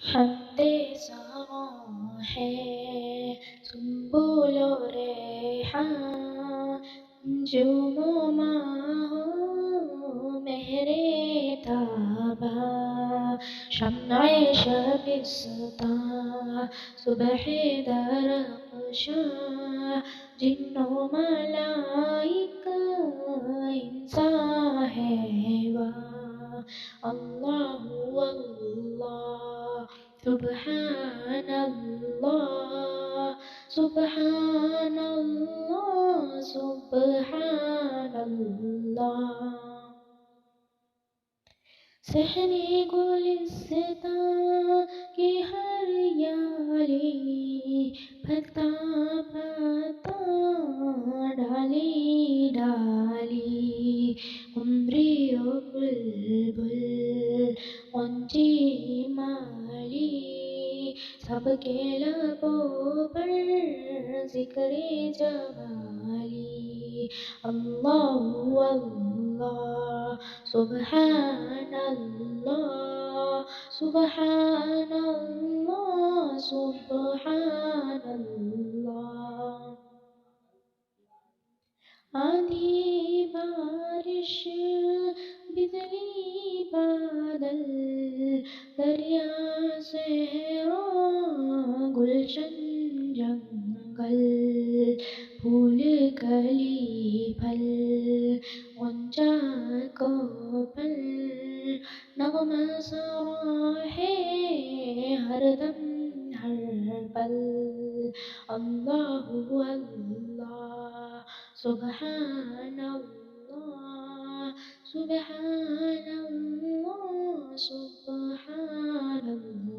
حمد سارا ہے سنبل و ریحان نجوم و ماہ و مہر تابان شمع شبستان صبح درخشاں جن و ملائک انسان حیوان اللہ اللہ سبحان اللہ سبحان اللہ سبحان اللہ صحن گلستاں کی ہریالی پتا پتا ڈالی ڈالی عمری و بلبل غنچی مالی سب کے لبوں پر ذکر جمالی اللہ اللہ سبحان اللہ سبحان اللہ سبحان اللہ آندھی بارش بجلی بادل دریا صحرا گلشن جنگل پھول کلی پھل غنچہ کوپل نغمہ سرا ہے ہر دم ہر پل اللہ اللہ سبحان اللہ سبحان اللہ سبحان اللہ